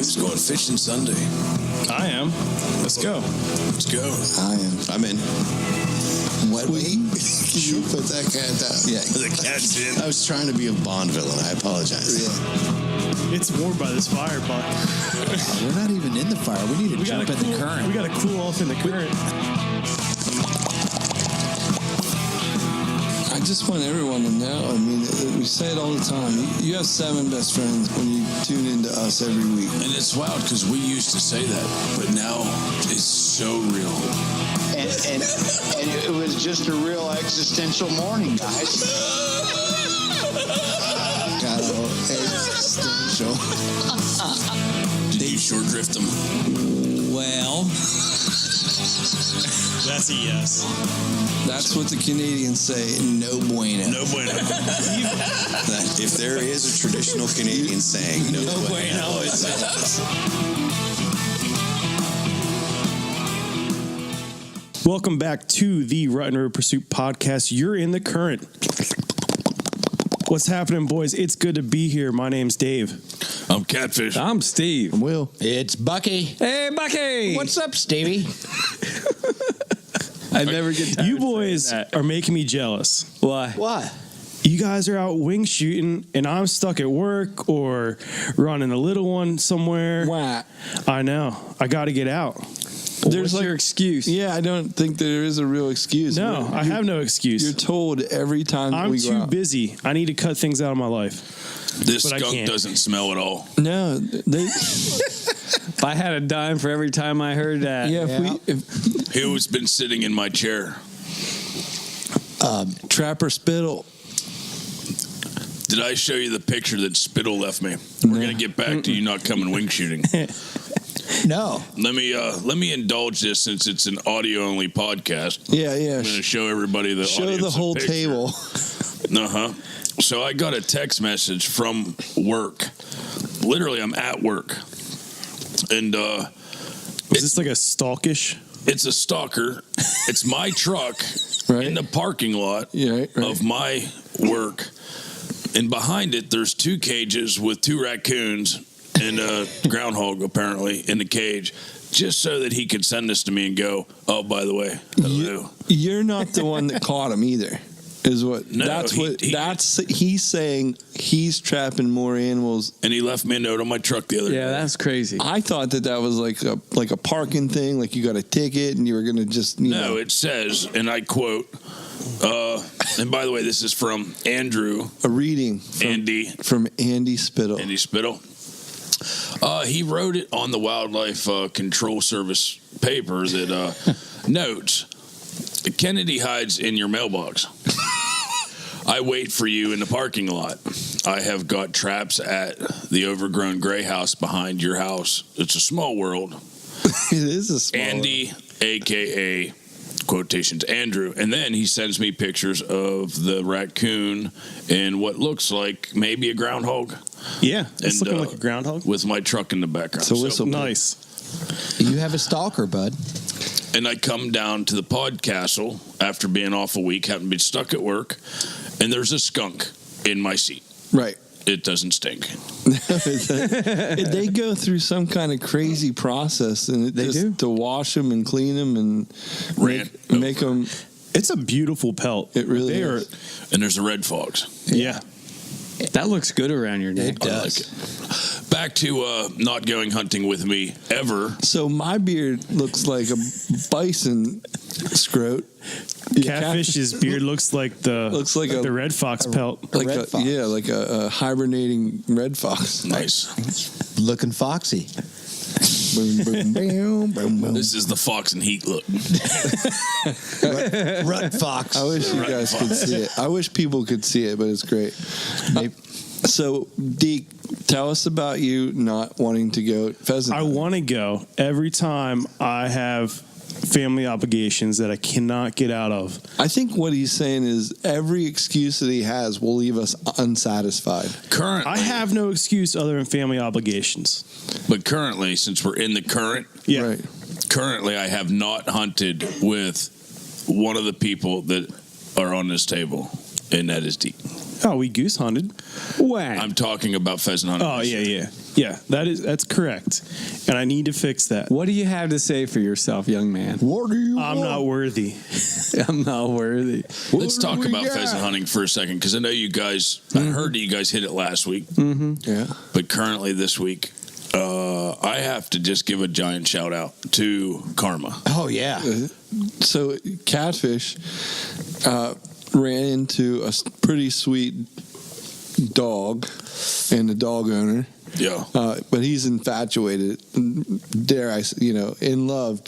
Who's going fishing Sunday? I am. Let's go. Let's go. I am. I'm in. What? Wait. Can you put that cat down? Yeah. The cat's in. I was trying to be a Bond villain. I apologize. Yeah. It's warm by this fire, Buck. We're not even in the fire. We need to jump in the current. We got to cool off in the current. I just want everyone to know, I mean, we say it all the time. You have 7 best friends when you tune into us every week. And it's wild because we used to say that, but now it's so real. And it was just a real existential morning, guys. Got all existential. Did you short drift them? Well, That's a yes. That's what the Canadians say. No bueno. No bueno. If there is a traditional Canadian saying, no bueno. Welcome back to the Rotten Road Pursuit podcast. You're in the current. What's happening, boys? It's good to be here. My name's Dave. I'm Catfish. I'm Steve. I'm Will. it's Bucky. Hey, Bucky. What's up, Stevie? I never get tired. You boys are making me jealous. Why? What? You guys are out wing shooting, and I'm stuck at work or running a little one somewhere. Wow. I know. I got to get out. There's your excuse. Yeah, I don't think there is a real excuse. No, I have no excuse. You're told every time I'm we go too out. busy. I need to cut things out of my life. This But I skunk can't. doesn't smell at all. No, they. If I had a dime for every time I heard that. Who's been sitting in my chair? Trapper Spittle. Did I show you the picture that Spittle left me? We're going to get back to you not coming wing shooting. No. Let me indulge this since it's an audio-only podcast. Yeah. I'm going to show everybody the Show audience the whole picture. table. Uh-huh. So I got a text message from work. Literally, I'm at work. And Is this like a stalkish? it's a stalker. It's my truck Right. in the parking lot Yeah, right. of my work. And behind it, there's 2 cages with 2 raccoons and a groundhog, apparently, in the cage, just so that he could send this to me and go, oh, by the way, hello. You're not the one that caught him either. Is what? No, he's saying he's trapping more animals. And he left me a note on my truck the other day. Yeah, that's crazy. I thought that was like a parking thing, like you got a ticket and you were gonna just No, it says, and I quote, and by the way, this is from Andrew. a reading from Andy Spittle. Andy Spittle. He wrote it on the Wildlife Control Service paper that notes, Kennedy hides in your mailbox. I wait for you in the parking lot. I have got traps at the overgrown gray house behind your house. It's a small world. It is a small Andy, a.k.a. quotations Andrew. And then he sends me pictures of the raccoon and what looks like maybe a groundhog. Yeah, it's And, looking like a groundhog. With my truck in the background. It's a whistle. Nice. You have a stalker, bud. And I come down to the podcastle after being off a week, having been stuck at work, and there's a skunk in my seat. Right. It doesn't stink. They go through some kind of crazy process, and They do? to wash them and clean them and make them. It's a beautiful pelt. It really They is. And there's a red fox. Yeah. That looks good around your neck. It does. I like it. Back to not going hunting with me ever. So my beard looks like a bison scrote. Catfish's beard looks like the the red fox pelt. Like red fox. Yeah, like a hibernating red fox. Nice. Looking foxy. Boom, boom, boom, boom, boom. This is the fox and heat look. Rut fox. I wish you guys could see it. I wish people could see it, but it's great. So, Deke, tell us about you not wanting to go pheasant I hunting. want to go every time I have family obligations that I cannot get out of. I think what he's saying is every excuse that he has will leave us unsatisfied. Currently, I have no excuse other than family obligations. but currently, since we're in the current, Yeah. Right. currently I have not hunted with one of the people that are on this table, and that is Deke. Oh, we goose hunted. When? I'm talking about pheasant hunting. Oh, yeah, yeah. Yeah, that's correct. And I need to fix that. What do you have to say for yourself, young man? What do you I'm not worthy. I'm not worthy. Let's talk about pheasant hunting for a second, because I know you guys, I heard that you guys hit it last week. Yeah. But currently this week, I have to just give a giant shout out to Karma. Oh, yeah. So Catfish ran into a pretty sweet dog and the dog owner. Yeah. But he's infatuated, dare I say,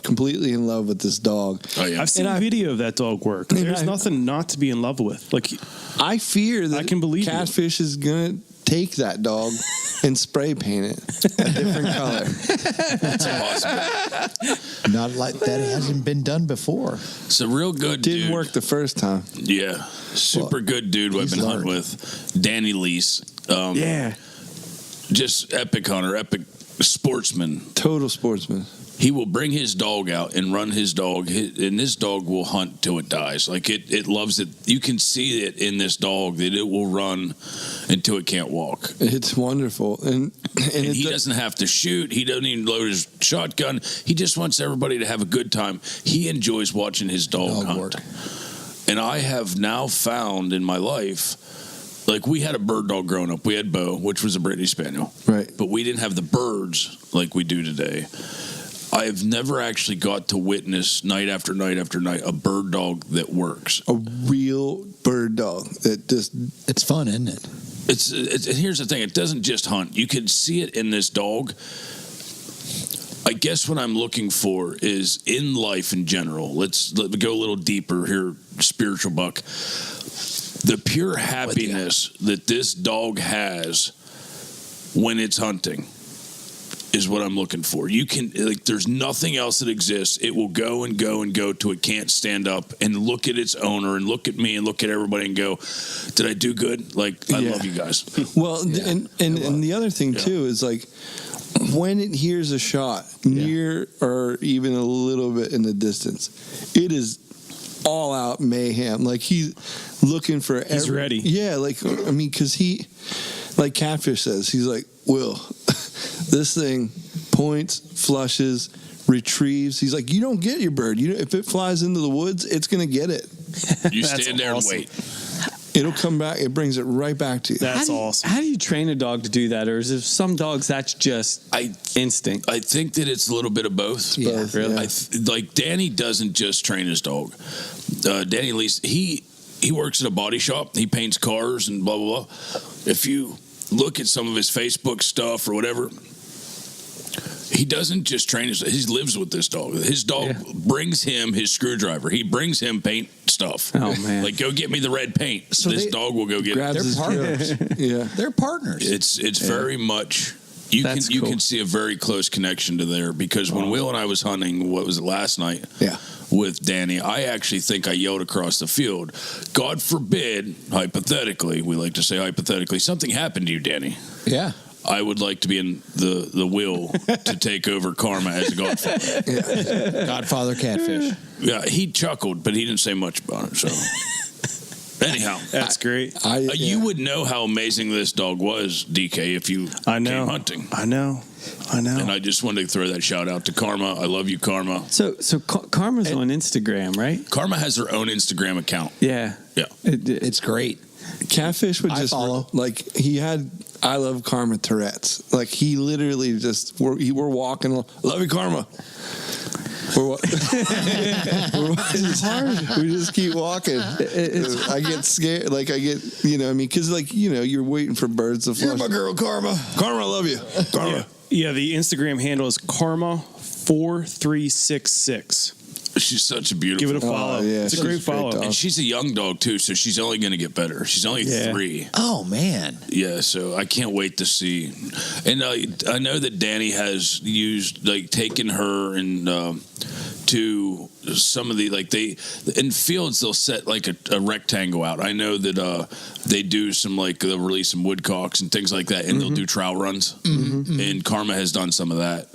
completely in love with this dog. Oh, yeah. I've seen a video of that dog work. There's nothing not to be in love with. Like, I fear that I can believe Catfish is going to take that dog and spray paint it a different color. That's impossible. Not like that hasn't been done before. It's a real good dude. Didn't work the first time. Yeah. Super good dude I've been hunting with. Danny Lease. yeah. Just epic hunter, epic sportsman. Total sportsman. He will bring his dog out and run his dog, and this dog will hunt till it dies. Like it loves it. You can see it in this dog that it will run until it can't walk. It's wonderful. And he doesn't have to shoot. He doesn't even load his shotgun. He just wants everybody to have a good time. He enjoys watching his dog hunt. Work. And I have now found in my life, like we had a bird dog growing up. We had Bo, which was a Brittany Spaniel. Right. But we didn't have the birds like we do today. I have never actually got to witness night after night after night a bird dog that works. a real bird dog that just It's fun, isn't it? It's and here's the thing: it doesn't just hunt. You can see it in this dog. I guess what I'm looking for is in life in general. Let's go a little deeper here, spiritual buck. The pure happiness that this dog has when it's hunting is what I'm looking for. You can, like, there's nothing else that exists. It will go and go and go till it can't stand up and look at its owner and look at me and look at everybody and go, did I do good? Like, I love you guys. well, and the other thing too is like when it hears a shot near or even a little bit in the distance, it is all out mayhem. Like he's looking for. He's ready. Yeah, like I mean, because he, like Catfish says, he's like, Will, this thing points, flushes, retrieves. He's like, you don't get your bird. If it flies into the woods, it's gonna get it. You stand there awesome. and wait. It'll come back. It brings it right back to you. That's awesome. How do you train a dog to do that? Or is it some dogs that's just instinct? I think that it's a little bit of both. Yeah. Both, Really? yeah. Like Danny doesn't just train his dog. Danny Lease, he works at a body shop. He paints cars and blah blah blah. If you look at some of his Facebook stuff or whatever, he doesn't just train his. He lives with this dog. His dog brings him his screwdriver. He brings him paint stuff. Oh, man. Like, go get me the red paint. So this they- dog will go get Grabs it. his partners. Yeah. They're partners. It's very much. You That's can cool. see a very close connection to there, because when Will and I was hunting, what was it, last night? Yeah. With Danny, I actually think I yelled across the field. God forbid, hypothetically, we like to say hypothetically, something happened to you, Danny. Yeah. I would like to be in the will to take over Karma as a godfather. Godfather Catfish. Yeah, he chuckled, but he didn't say much about it. So, anyhow, That's great. you would know how amazing this dog was, DK, if you I know. came hunting. I know. And I just wanted to throw that shout out to Karma. I love you, Karma. So Karma's on Instagram, right? Karma has her own Instagram account. Yeah. Yeah. It's great. Catfish would I just follow. like he had I love Karma Tourette's. Like he literally just we're walking. Love you, Karma. We just keep walking. I get scared. Like I get because you're waiting for birds to flush. You're my girl, Karma. Karma, I love you. Karma. Yeah, the Instagram handle is Karma4366. She's such a beautiful. Give it a follow. yeah, It's a she's great a great follow. dog. And she's a young dog too, so she's only going to get better. She's only 3. Oh, man. Yeah, so I can't wait to see. And I know that Danny has taken her and to some of the in fields they'll set like a rectangle out. I know that they do some they'll release some woodcocks and things like that, and they'll do trial runs. And Karma has done some of that.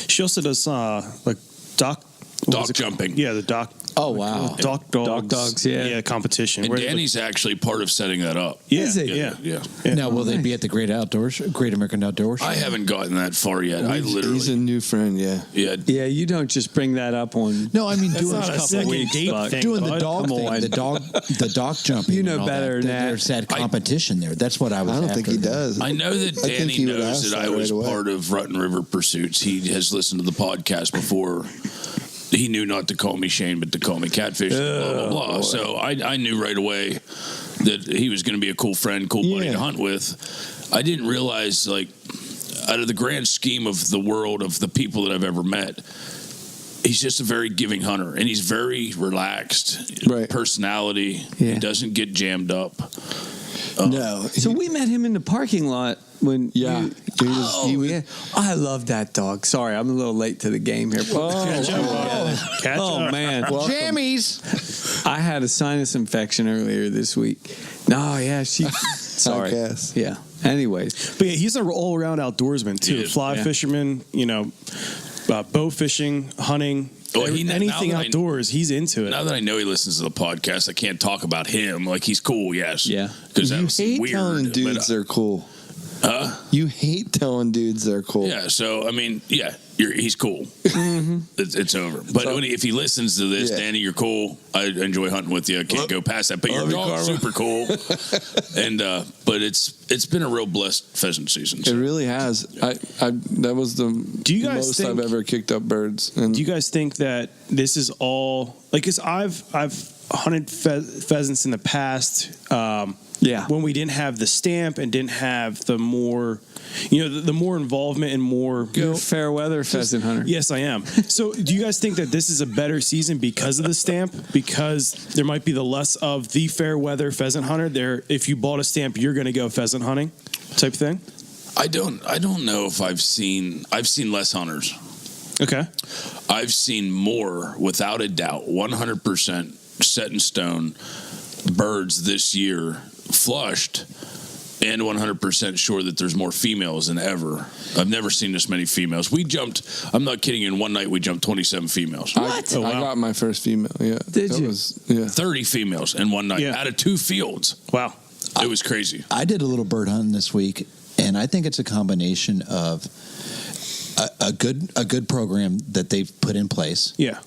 She also does dock Dock jumping. Yeah, the dock Oh, wow. Dogs. Dogs, yeah. Yeah, competition. And Where- Danny's actually part of setting that up. Yeah, Is he? yeah. Now, will they be at the Great American Outdoors? I haven't gotten that far yet. I He's a literally, new friend, yeah. yeah. Yeah, you don't just bring that up on. No, I mean That's doing not a couple second weeks, date Buck. thing. doing the bud. dog Come thing, on. the dog jumping. You know and all better than that. There's that competition there. That's what I was. I don't think after. he does. I know that I think Danny he would knows ask that I that was right away. part of Rutten River Pursuits. He has listened to the podcast before. He knew not to call me Shane, but to call me Catfish, blah, blah, blah. So I knew right away that he was going to be a cool friend, cool buddy to hunt with. I didn't realize, like, out of the grand scheme of the world of the people that I've ever met, he's just a very giving hunter, and he's very relaxed personality. Yeah. He doesn't get jammed up. No. So we met him in the parking lot when. Yeah. You, yeah. I love that dog. Sorry, I'm a little late to the game here. Catch Oh up. man, Jammies. I had a sinus infection earlier this week. No, yeah, she. Sorry. Guess. Yeah. Anyways, But yeah, he's an all-around outdoorsman too. Yeah. Fly Yeah. fisherman, bow fishing, hunting, Well, now anything that I- outdoors. He's into it. Now that I know he listens to the podcast, I can't talk about him. Like, he's cool, yes. Yeah. Because that You was hate weird. telling dudes but, they're cool. huh? You hate telling dudes they're cool. Yeah, so, I mean, yeah, he's cool. It's over. But if he listens to this, Yeah. Danny, you're cool. I enjoy hunting with you. I can't go past that. But your love you, dog's Karma. super cool. And but it's been a real blessed pheasant season. It really has. That was the Do you guys most think- I've ever kicked up birds. And Do you guys think that this is all like? Cause I've hunted pheasants in the past. yeah. When we didn't have the stamp and didn't have the more, the more involvement and more. You're a fair weather pheasant hunter. Yes, I am. So, do you guys think that this is a better season because of the stamp? Because there might be the less of the fair weather pheasant hunter. There, if you bought a stamp, you're going to go pheasant hunting, type thing. I don't know if I've seen less hunters. Okay. I've seen more, without a doubt, 100% set in stone birds this year flushed, and 100% sure that there's more females than ever. I've never seen this many females. We jumped, I'm not kidding, in one night we jumped 27 females. I got my first female. Yeah. Did That you? Was, yeah. 30 females in one night Yeah. out of 2 fields. Wow. It was crazy. I did a little bird hunting this week, and I think it's a combination of a good program that they've put in place. Yeah.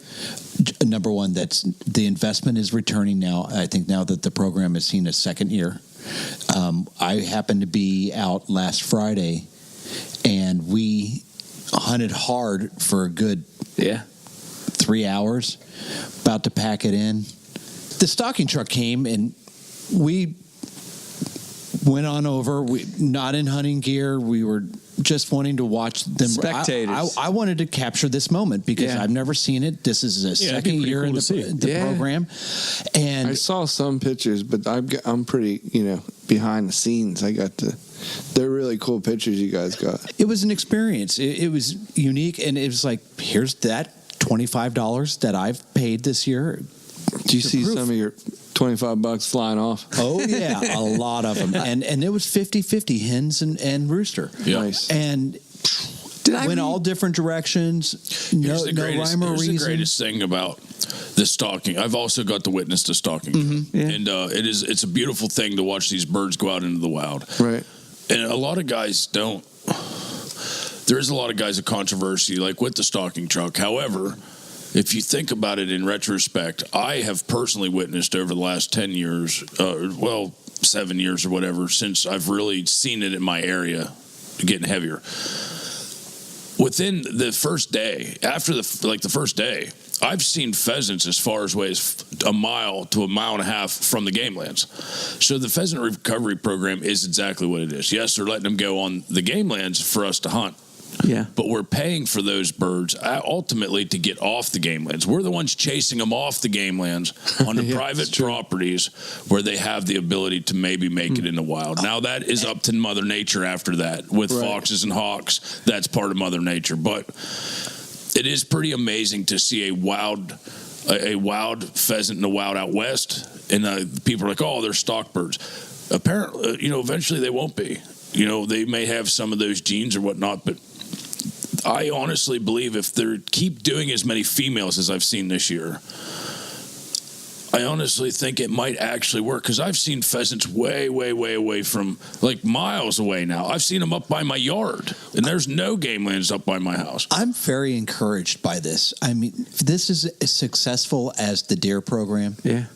Number one, that's the investment is returning now. I think now that the program has seen a second year. I happened to be out last Friday, and we hunted hard for a good 3 hours, about to pack it in. The stocking truck came, and we went on over. Not in hunting gear. We were just wanting to watch them. Spectators. I wanted to capture this moment because Yeah. I've never seen it. This is a it'd be second pretty year cool in to see. the Yeah. program, and I saw some pictures, but I'm pretty, behind the scenes. They're really cool pictures you guys got. it was an experience. It was unique, and it was like, here's that $25 that I've paid this year. Do you see some of your $25 flying off? Oh yeah, a lot of them, and it was 50-50 hens and rooster. Yeah. Nice. And Did I went read- all different directions. Here's No the greatest, rhyme or here's the reason. greatest thing about the stalking. I've also got to witness the stalking. Yeah. And it's a beautiful thing to watch these birds go out into the wild. Right. And a lot of guys don't. There is a lot of guys of controversy, like with the stalking truck. However, if you think about it in retrospect, I have personally witnessed over the last 10 years, 7 years or whatever, since I've really seen it in my area getting heavier. Within the first day, after the first day, I've seen pheasants as far away as a mile to a mile and a half from the game lands. So the pheasant recovery program is exactly what it is. Yes, they're letting them go on the game lands for us to hunt. Yeah. But we're paying for those birds ultimately to get off the game lands. We're the ones chasing them off the game lands on the Yeah, private it's true. properties where they have the ability to maybe make it in the wild. Now that is up to Mother Nature after that. With Right. foxes and hawks, that's part of Mother Nature. But it is pretty amazing to see a wild pheasant in the wild out west, and people are like, "Oh, they're stock birds." Apparently, eventually they won't be. They may have some of those genes or whatnot, but I honestly believe if they keep doing as many females as I've seen this year, I honestly think it might actually work because I've seen pheasants way, way, way away from, like, miles away now. I've seen them up by my yard, and there's no game lands up by my house. I'm very encouraged by this. I mean, if this is as successful as the deer program. Yeah.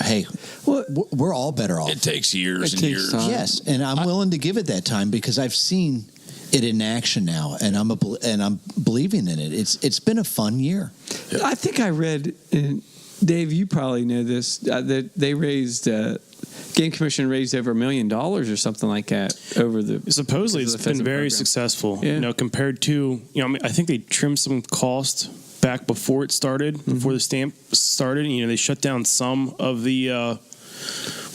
Hey, we're all better off. It takes years and takes years. time. Yes, and I'm willing to give it that time because I've seen it in action now, and I'm believing in it. It's been a fun year. Yeah. I think I read, Dave, you probably know this, that they raised, Game Commission raised over $1 million or something like that over the. Supposedly, it's been very successful. Yeah. You know, compared to, I mean, I think they trimmed some cost back before it started, before the stamp started. You know, they shut down some of the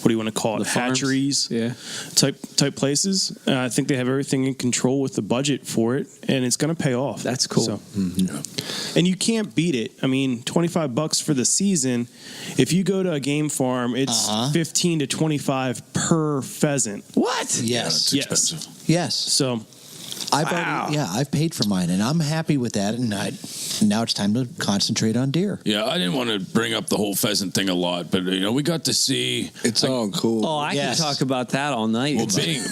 what do you want to call it, The farms? hatcheries, Yeah. type places. I think they have everything in control with the budget for it, and it's going to pay off. That's cool. So, and you can't beat it. I mean, $25 for the season. If you go to a game farm, it's 15 to 25 per pheasant. What? Yes, It's expensive. yes. So I've paid for mine, and I'm happy with that. And now it's time to concentrate on deer. Yeah, I didn't want to bring up the whole pheasant thing a lot, but, you know, we got to see... It's all cool. Oh, I Yes. can talk about that all night. Well,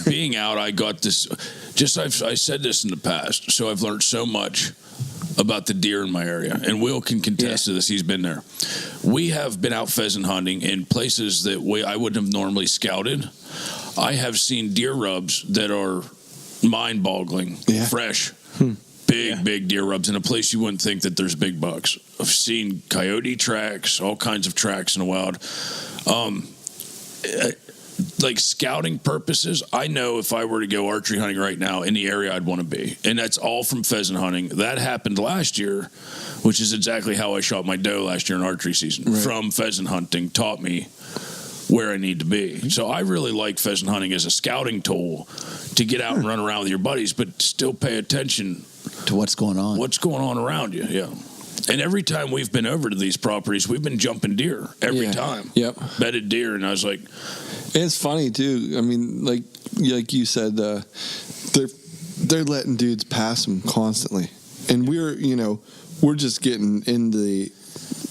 being out, I got this. I said this in the past, so I've learned so much about the deer in my area, and Will can contest to this. He's been there. We have been out pheasant hunting in places that I wouldn't have normally scouted. I have seen deer rubs that are mind-boggling, fresh. Big deer rubs in a place you wouldn't think that there's big bucks. I've seen coyote tracks, all kinds of tracks in the wild. Like scouting purposes, I know if I were to go archery hunting right now in the area I'd want to be. And that's all from pheasant hunting. That happened last year, which is exactly how I shot my doe last year in archery season. Right. From pheasant hunting taught me where I need to be. So I really like pheasant hunting as a scouting tool to get out and run around with your buddies, but still pay attention To what's going on. what's going on around you. Yeah. And every time we've been over to these properties, we've been jumping deer every time. Yep. Bedded deer. And I was like, It's funny too. I mean, like you said, they're letting dudes pass them constantly, and we're just getting in the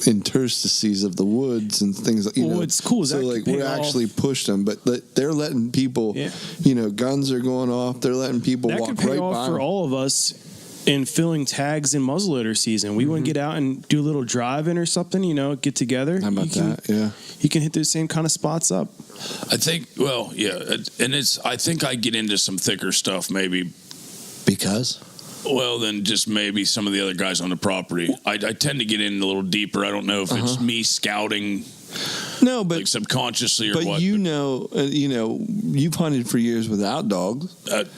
interstices of the woods and things. it's cool. So That like could we pay off. actually pushed them, but they're letting people. Yeah. Guns are going off. They're letting people that walk could pay right off by for 'em. all of us in filling tags in muzzleloader season. We want to get out and do a little driving or something, get together. How about that? Yeah. You can hit those same kind of spots up. I think, well, yeah. And I think I get into some thicker stuff maybe. Because Than just maybe some of the other guys on the property. I tend to get in a little deeper. I don't know if it's me scouting No, but like subconsciously or but what. you've hunted for years without dogs.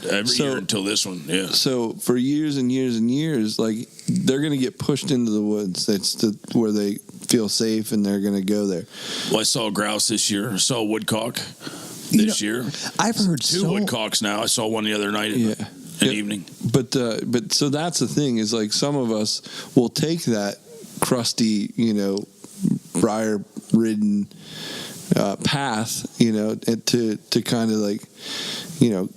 Every year until this one, yeah. So for years and years and years, like they're going to get pushed into the woods. That's where they feel safe, and they're going to go there. Well, I saw a grouse this year. I saw a woodcock this year. I've heard Two woodcocks now. I saw one the other night in the evening. But so that's the thing is like some of us will take that crusty, briar-ridden path, to kind of like,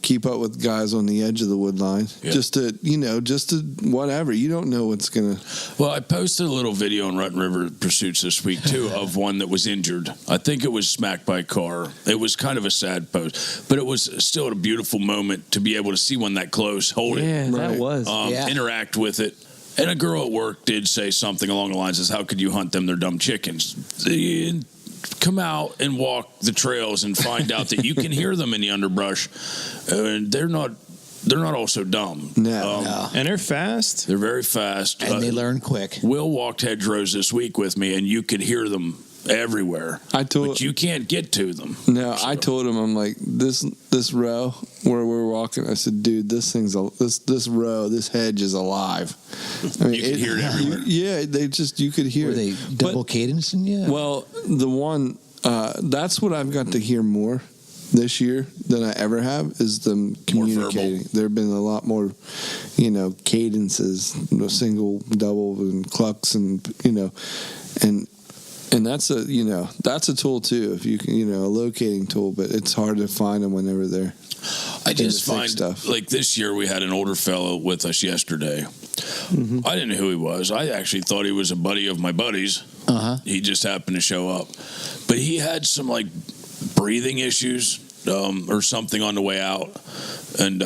keep up with guys on the edge of the wood line. Yeah. Just to whatever. You don't know what's gonna. Well, I posted a little video on Rutten River Pursuits this week too of one that was injured. I think it was smacked by a car. It was kind of a sad post, but it was still a beautiful moment to be able to see one that close, hold it, that was. interact with it. And a girl at work did say something along the lines of, "How could you hunt them? They're dumb chickens." Come out and walk the trails and find out that you can hear them in the underbrush, and they're not all so dumb. No. And they're fast. They're very fast, and they learn quick. Will walked hedgerows this week with me, and you could hear them everywhere. But you can't get to them. No, I told him, I'm like, this row where we're walking, I said, dude, this hedge is alive. I mean, You can hear it everywhere. You could hear Were it. they double cadencing you? Well, the one, that's what I've got to hear more this year than I ever have is them communicating. There have been a lot more, cadences, single, double, and clucks, and that's a tool too. If you can, a locating tool, but it's hard to find them whenever they're. I just find stuff. like this year we had an older fellow with us yesterday. I didn't know who he was. I actually thought he was a buddy of my buddies. He just happened to show up, but he had some like breathing issues or something on the way out, and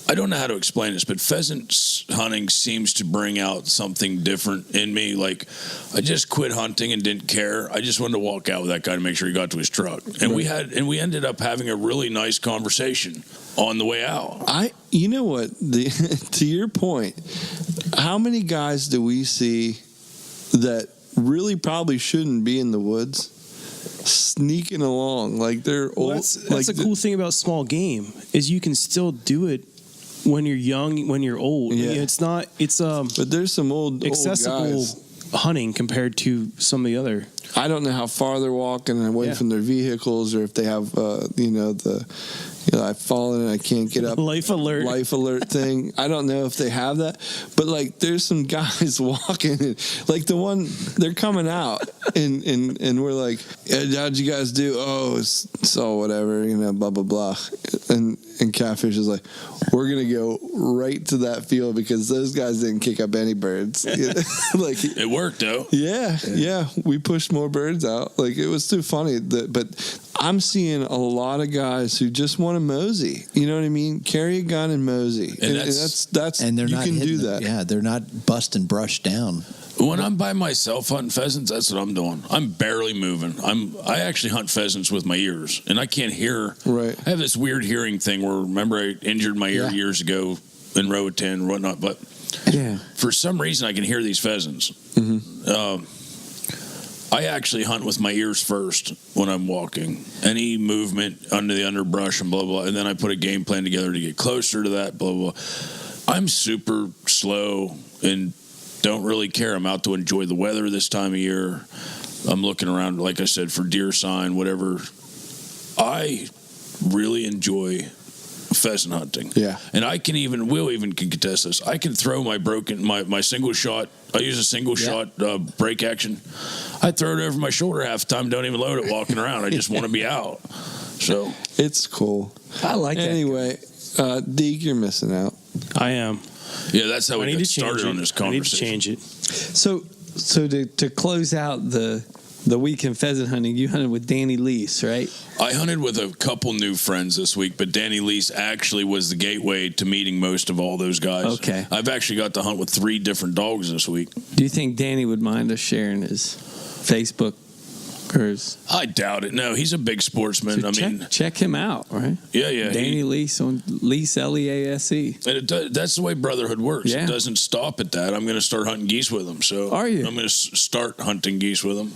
I don't know how to explain this, but pheasant hunting seems to bring out something different in me. Like, I just quit hunting and didn't care. I just wanted to walk out with that guy to make sure he got to his truck. And we ended up having a really nice conversation on the way out. You know what? To your point, how many guys do we see that really probably shouldn't be in the woods, sneaking along like they're old? That's like the cool thing about small game is you can still do it when you're young, when you're old. Yeah. It's but there's some old accessible guys hunting compared to some of the other. I don't know how far they're walking away from their vehicles, or if they have, I've fallen and I can't get up. Life alert thing. I don't know if they have that, but like, there's some guys walking, and, like the one they're coming out, and we're like, how'd you guys do? Oh, it's all whatever, blah blah blah, and Catfish is like, we're gonna go right to that field because those guys didn't kick up any birds. Like, it worked though. Yeah, we pushed more birds out. Like, it was too funny. But I'm seeing a lot of guys who just want to mosey. You know what I mean? Carry a gun and mosey, and that's and they're you not can hitting do that. Yeah, they're not busting brush down. When I'm by myself hunting pheasants, that's what I'm doing. I'm barely moving. I actually hunt pheasants with my ears, and I can't hear. Right. I have this weird hearing thing where, remember, I injured my ear years ago in row 10 or whatnot, but for some reason I can hear these pheasants. I actually hunt with my ears first when I'm walking. Any movement under the underbrush and blah, blah, and then I put a game plan together to get closer to that, blah, blah. I'm super slow and don't really care. I'm out to enjoy the weather this time of year. I'm looking around, like I said, for deer sign, whatever. I really enjoy pheasant hunting. Yeah. And Will even can contest this. I can throw my single shot. I use a single shot break action. I throw it over my shoulder half the time, don't even load it walking around. I just want to be out. So it's cool. I like that. Anyway, Deke, you're missing out. I am. Yeah, that's how we got started on this conversation. I need to change it. So to close out the weekend pheasant hunting, you hunted with Danny Lease, right? I hunted with a couple new friends this week, but Danny Lease actually was the gateway to meeting most of all those guys. Okay. I've actually got to hunt with 3 different dogs this week. Do you think Danny would mind us sharing his Facebook or his? I doubt it. No, he's a big sportsman. So check him out, right? Yeah. Danny Lease on Lease Lease. And that's the way brotherhood works. Yeah. It doesn't stop at that. I'm going to start hunting geese with him. So are you? I'm going to start hunting geese with him.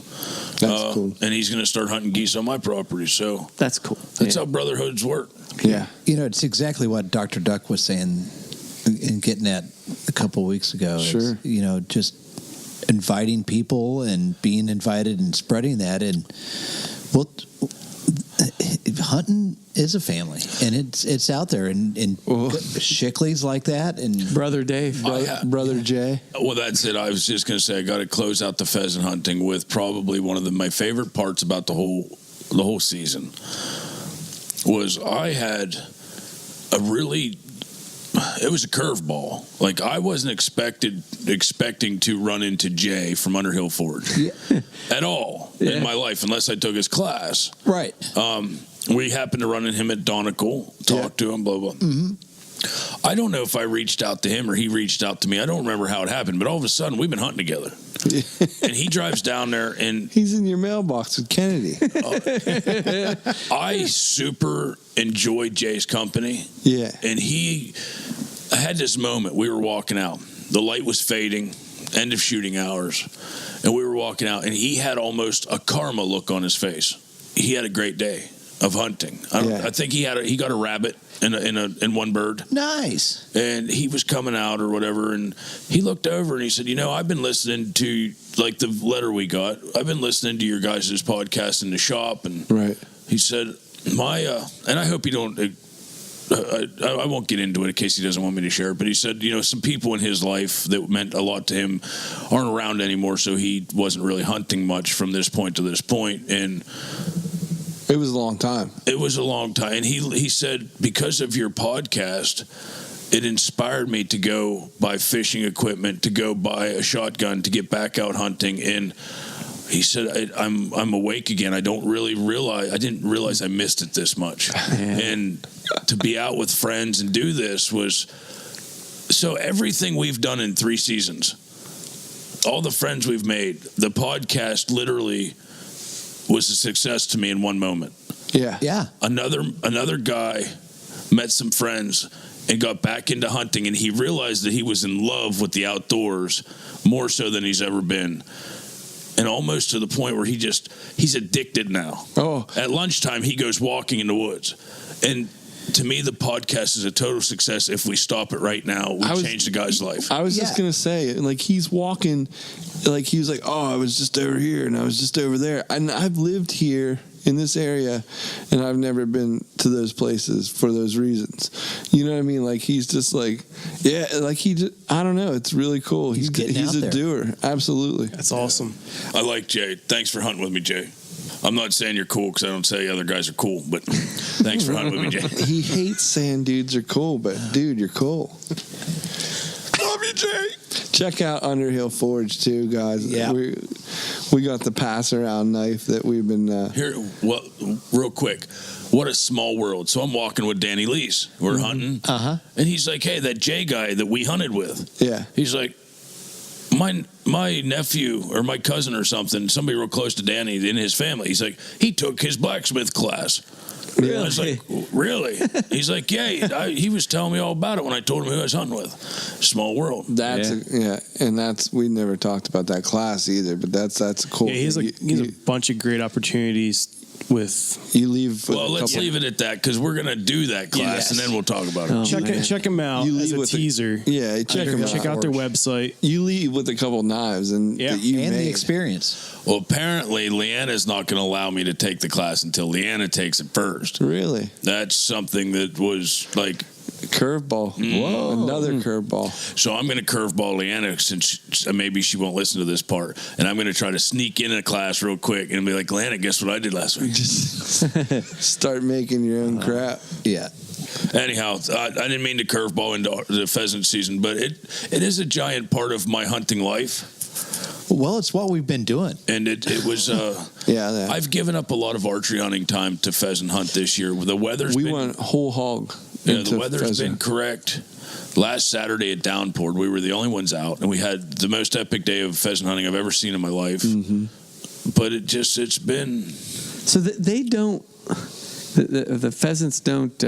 That's cool. And he's going to start hunting geese on my property. So that's cool. That's how brotherhoods work. Yeah. It's exactly what Dr. Duck was saying and getting at a couple of weeks ago. Sure. It's, just inviting people and being invited and spreading that. And hunting is a family, and it's out there, and Shickley's like that, and Brother Dave, Brother Jay. Well, that's it. I was just going to say I got to close out the pheasant hunting with probably one of my favorite parts about the whole season was I had it was a curveball. Like, I wasn't expecting to run into Jay from Underhill Forge at all in my life, unless I took his class. Right. We happened to run into him at Donegal, talk to him, blah, blah. Mm-hmm. I don't know if I reached out to him or he reached out to me. I don't remember how it happened, but all of a sudden we've been hunting together. And he drives down there and he's in your mailbox with Kennedy. I super enjoyed Jay's company. Yeah. And I had this moment. We were walking out. The light was fading, end of shooting hours. And we were walking out, and he had almost a karma look on his face. He had a great day of hunting. I think he got a rabbit in one bird. Nice. And he was coming out or whatever, and he looked over and he said, I've been listening to, like, the letter we got. I've been listening to your guys' podcast in the shop. And he said, and I hope you don't, I won't get into it in case he doesn't want me to share it, but he said, some people in his life that meant a lot to him aren't around anymore, so he wasn't really hunting much from this point to this point. And it was a long time. It was a long time. And he said, because of your podcast, it inspired me to go buy fishing equipment, to go buy a shotgun, to get back out hunting. And he said, I'm awake again. I didn't realize I missed it this much. And to be out with friends and do this was, so everything we've done in 3 seasons, all the friends we've made, the podcast literally was a success to me in one moment. Yeah. Another guy met some friends and got back into hunting, and he realized that he was in love with the outdoors more so than he's ever been. And almost to the point where he's addicted now. Oh. At lunchtime, he goes walking in the woods. And to me, the podcast is a total success. If we stop it right now, we change the guy's life. I was just going to say, like, he's walking, like, he was like, oh, I was just over here and I was just over there. And I've lived here in this area, and I've never been to those places for those reasons. You know what I mean? Like, he's just like, yeah, like I don't know. It's really cool. He's out a there. doer. Absolutely. That's awesome. I like Jay. Thanks for hunting with me, Jay. I'm not saying you're cool because I don't say other guys are cool, but thanks for hunting with me, Jay. He hates saying dudes are cool, but dude, you're cool. Love you, Jay. Check out Underhill Forge too, guys. Yeah. We got the pass around knife that we've been Here, well, real quick, what a small world. So I'm walking with Danny Lees. We're hunting, and he's like, "Hey, that Jay guy that we hunted with." Yeah. He's like, my nephew or my cousin or something, somebody real close to Danny in his family. He's like, he took his blacksmith class. Really? I was like, really? He's like, yeah. He was telling me all about it when I told him who I was hunting with. Small world. And we never talked about that class either. But that's cool. Yeah, he has a bunch of great opportunities with. You leave. Well, let's leave it at that because we're gonna do that class and then we'll talk about it. Oh, Check him out You as leave a with teaser. check them out. Check out their website. You leave with a couple knives and that you and made. the experience. Well, apparently Leanna's not going to allow me to take the class until Leanna takes it first. Really? That's something that was like Curveball. Whoa. Another curveball. So I'm going to curveball Leanna since maybe she won't listen to this part, and I'm going to try to sneak in a class real quick and be like, Leanna, guess what I did last week? Just start making your own crap. Yeah. Anyhow, I didn't mean to curveball into the pheasant season, but it is a giant part of my hunting life. Well, it's what we've been doing. And it was, Yeah. I've given up a lot of archery hunting time to pheasant hunt this year. The weather's We been, went whole hog. yeah, the weather's been correct. Last Saturday it downpoured. We were the only ones out, and we had the most epic day of pheasant hunting I've ever seen in my life. Mm-hmm. But it's been. So they don't. The pheasants don't.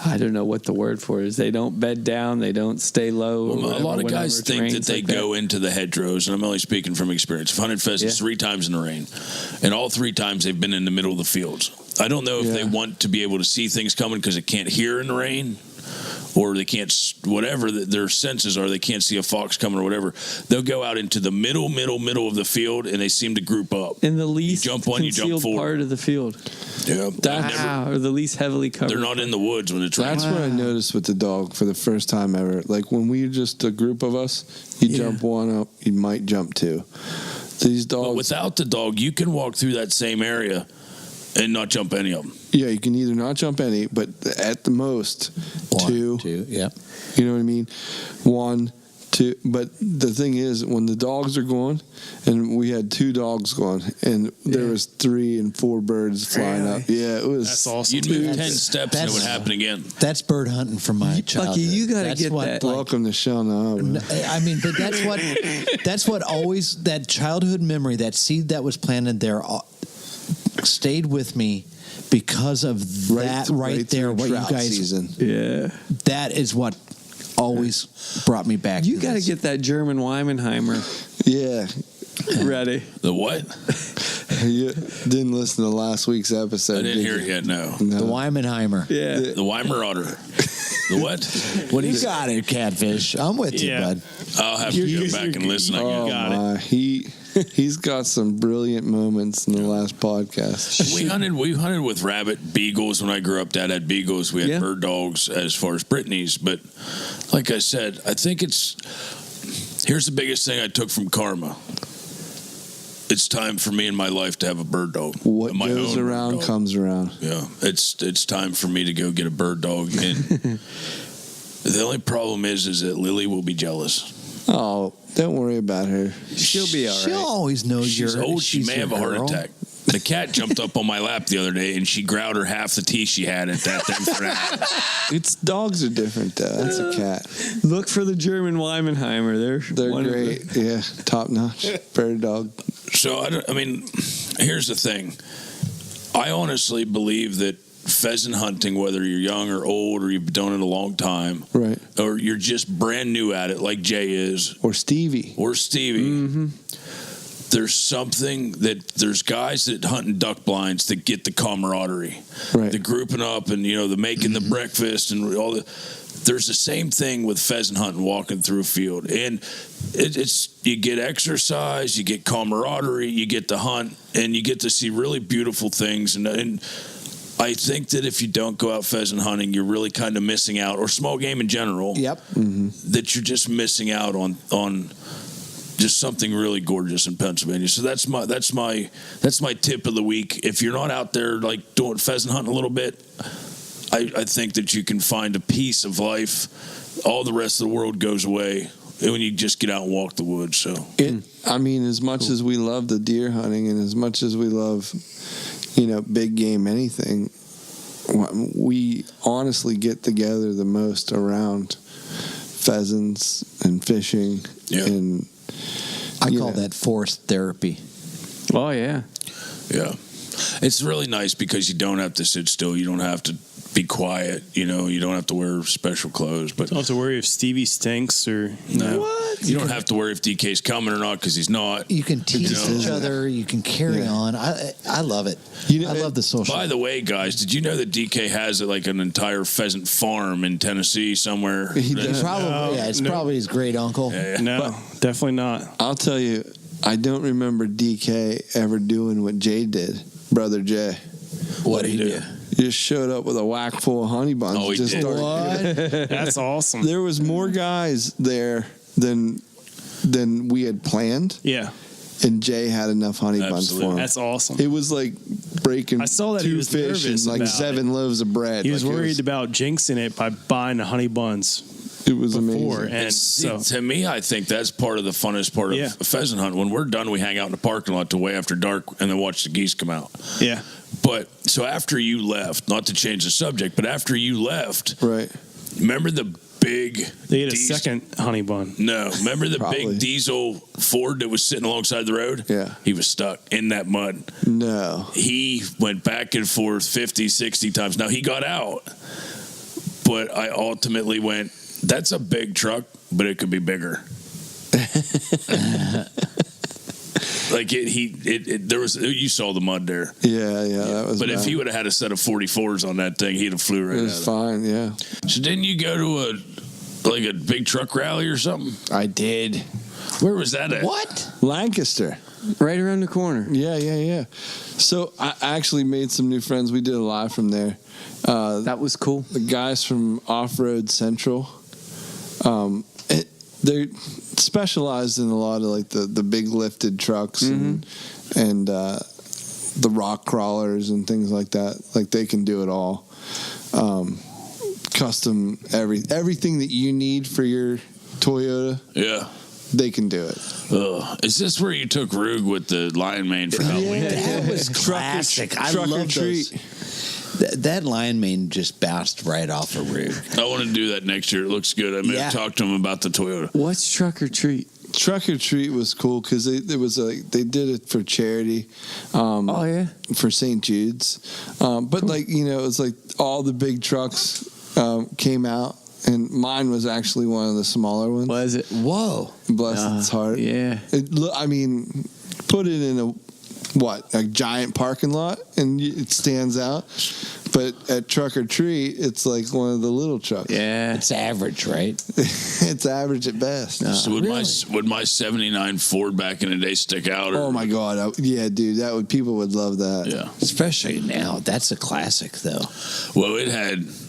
I don't know what the word for it is. They don't bed down. They don't stay low. Well, a lot of guys think that they like go into the hedgerows, and I'm only speaking from experience. I've hunted pheasants 3 times in the rain, and all 3 times they've been in the middle of the fields. I don't know if they want to be able to see things coming because they can't hear in the rain, or they can't, whatever their senses are, they can't see a fox coming or whatever. They'll go out into the middle of the field, and they seem to group up. in the least You jump one, you jump concealed forward. part of the field. Yeah, Or the least heavily covered. they're not in the woods when it's raining. That's what I noticed with the dog for the first time ever. Like when we just a group of us, you jump one up, you might jump 2. These dogs. But without the dog, you can walk through that same area and not jump any of them. Yeah, you can either not jump any, but at the most 2. 2, yeah. You know what I mean? 1, 2. But the thing is, when the dogs are going, and we had 2 dogs going, and there was 3 and 4 birds flying up. Yeah, it was. That's awesome. You'd move 10 steps and it would happen again. That's bird hunting from my childhood. you gotta That's get what, that. like, Welcome to Shauna. I mean, but that's what always, that childhood memory, that seed that was planted there stayed with me because of that right there. What you guys, season. Yeah. that is what always brought me back. You to got to this. get that German Weimenheimer Yeah. ready. The what? You didn't listen to last week's episode. I didn't did hear you? it yet, no. No. the Weimenheimer. Yeah. The Weimar Otter. The what? What do you got it, Catfish? I'm with you, bud. I'll have to go back and listen again. Oh got it. my, he's got some brilliant moments in the last podcast. We hunted with rabbit beagles when I grew up. Dad had beagles. We had bird dogs as far as Brittany's. But like I said, I think here's the biggest thing I took from karma. It's time for me in my life to have a bird dog. What My goes own bird around dog. comes around. Yeah, it's time for me to go get a bird dog. And The only problem is that Lily will be jealous. Oh, don't worry about her. She'll be all She'll right. always know She's you're old. She she's may your have a heart girl. attack. The cat jumped up on my lap the other day, and she growled her half the teeth she had at that thing for that. It's dogs are different though. That's a cat. Look for the German Weimenheimer. They're one of the- great. Yeah, top notch. Better dog. So, I mean, here's the thing. I honestly believe that pheasant hunting, whether you're young or old or you've done it a long time, Right. or you're just brand new at it like Jay is, Or Stevie. or Stevie, Mm-hmm. there's something that there's guys that hunt in duck blinds that get the camaraderie, Right. the grouping up and, the making the breakfast and all the. There's the same thing with pheasant hunting, walking through a field. And it's you get exercise, you get camaraderie, you get to hunt, and you get to see really beautiful things. And I think that if you don't go out pheasant hunting, you're really kind of missing out, or small game in general. Yep. That you're just missing out on just something really gorgeous in Pennsylvania. So that's my tip of the week. If you're not out there like doing pheasant hunting a little bit, I think that you can find a piece of life. All the rest of the world goes away when you just get out and walk the woods. So I mean, as much as we love the deer hunting and as much as we love, big game, anything, we honestly get together the most around pheasants and fishing. Yeah. And I call that forced therapy. Oh, yeah. yeah, it's really nice because you don't have to sit still. You don't have to be quiet. You don't have to wear special clothes. But Don't have to worry if Stevie stinks or no, you don't have to worry if DK's coming or not because he's not. You can tease each other. You can carry on. I love it. I love the social. By the way, guys, did you know that DK has like an entire pheasant farm in Tennessee somewhere? He does. Probably, it's probably his great uncle. Yeah. no, definitely not. I'll tell you, I don't remember DK ever doing what Jay did, brother Jay. What did he do? He just showed up with a whack full of honey buns. Oh, he just did. started- That's awesome. There was more guys there than we had planned, Yeah, and Jay had enough honey buns Absolutely. for him. that's awesome. It was like breaking I saw that he 2 was fish and nervous like about 7 loaves of bread. He was Like, worried about jinxing it by buying the honey buns It was before, amazing. and so To me, I think that's part of the funnest part of Yeah. a pheasant hunt. When we're done, we hang out in the parking lot till way after dark and then watch the geese come out. yeah, But so after you left, not to change the subject, but after you left, Right. remember the big they ate a diesel- second honey bun. No, remember the Probably. big diesel Ford that was sitting alongside the road? Yeah. He was stuck in that mud. No. He went back and forth 50, 60 times. Now he got out, but I ultimately went, that's a big truck, but it could be bigger. Like there was, you saw the mud there. Yeah, that was But if bad. he would have had a set of 44s on that thing, he'd have flew right It out was of it. fine, yeah. So didn't you go to a big truck rally or something? I did. Where was that at? What? Lancaster. Right around the corner. Yeah. So I actually made some new friends. We did a live from there. That was cool. The guys from Off-Road Central, they're specialized in a lot of like the big lifted trucks and the rock crawlers and things like that. Like they can do it all. Custom everything that you need for your Toyota, Yeah. they can do it. Is this where you took Rug with the lion mane for Halloween? That was Truck or- classic. I truck or love treat. those. That lion mane just bounced right off a rig. I want to do that next year. It looks good. I may have talked to him about the Toyota. What's Truck or Treat? Truck or Treat was cool because they did it for charity. Oh, yeah. For St. Jude's. But like, it was like all the big trucks came out, and mine was actually one of the smaller ones. Was it? Whoa. Bless its heart. Yeah. Put it in a giant parking lot, and it stands out. But at Truck or Treat, it's like one of the little trucks. Yeah. It's average, right? It's average at best. So would my 79 Ford back in the day stick out? Or, Oh my God! Yeah, dude, people would love that. Yeah. Especially now. That's a classic, though. Well,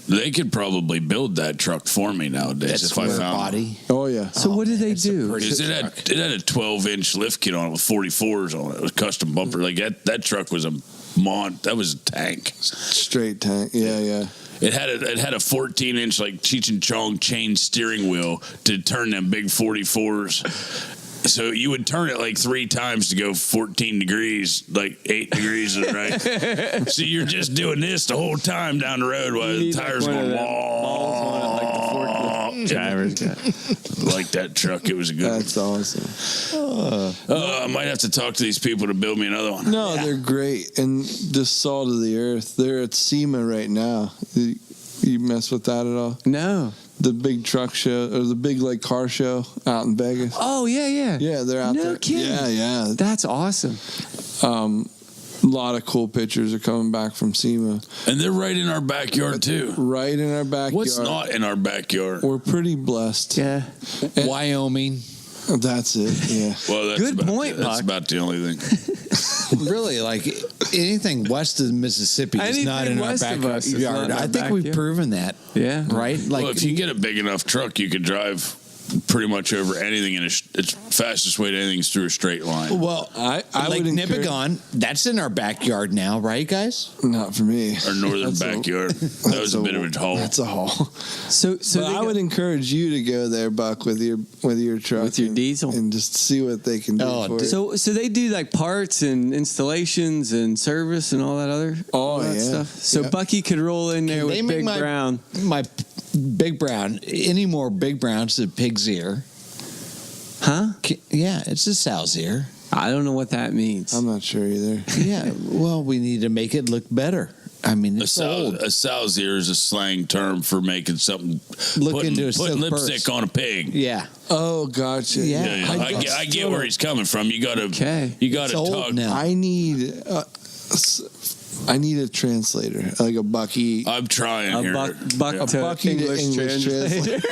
they could probably build that truck for me nowadays That if square I found body. Oh yeah. So what did they do? Because it had a 12-inch lift kit on it with 44s on it. It was custom bumper. Like that truck was that was a tank. Straight tank. Yeah. It had a 14-inch like Cheech and Chong chain steering wheel to turn them big 44s. So you would turn it like 3 times to go 14 degrees, like 8 degrees, right? So you're just doing this the whole time down the road while the tires going drivers got. like that truck. It was a good one. That's awesome. I might have to talk to these people to build me another one. No, they're great and just salt of the earth. They're at SEMA right now. You mess with that at all? No. The big truck show or the big like car show out in Vegas. Oh yeah. Yeah, they're out there. No kidding. Yeah. That's awesome. A lot of cool pictures are coming back from SEMA. And they're right in our backyard too. Right in our backyard. What's not in our backyard? We're pretty blessed. Yeah. Wyoming. That's it. Yeah. Well, that's Good about point, That's Buck. about the only thing. Really, like anything west of Mississippi is Anything not in our west of us is not backyard. in our I think we've backyard. proven that. Yeah. Right? Like, Well, if you get a big enough truck, you could drive pretty much over anything. It's fastest way to anything is through a straight line. well, I like would encourage- Nipigon, that's in our backyard now, right, guys? Not for me. Our northern That's a- backyard. That was a bit of a haul. That's a haul. So But they I got- would encourage you to go there, Buck, with your truck, With your and- diesel. and just see what they can do Oh, for you. So they do like parts and installations and service and all that other all that yeah. stuff. So Yeah. Bucky could roll in there Can with they make Big my- Brown. My Big Brown, any more Big Browns than Pig's Ear? Huh? Yeah, it's a sow's ear. I don't know what that means. I'm not sure either. Yeah, well, we need to make it look better. I mean, it's old. A sow's ear is a slang term for making something. Look into a putting silk lipstick purse. on a pig. Yeah. Oh, gotcha. Yeah. Yeah, I get where he's coming from. You got to It's old talk. now. I need a translator, like a Bucky. I'm trying A here. buck A to Bucky to English English translator.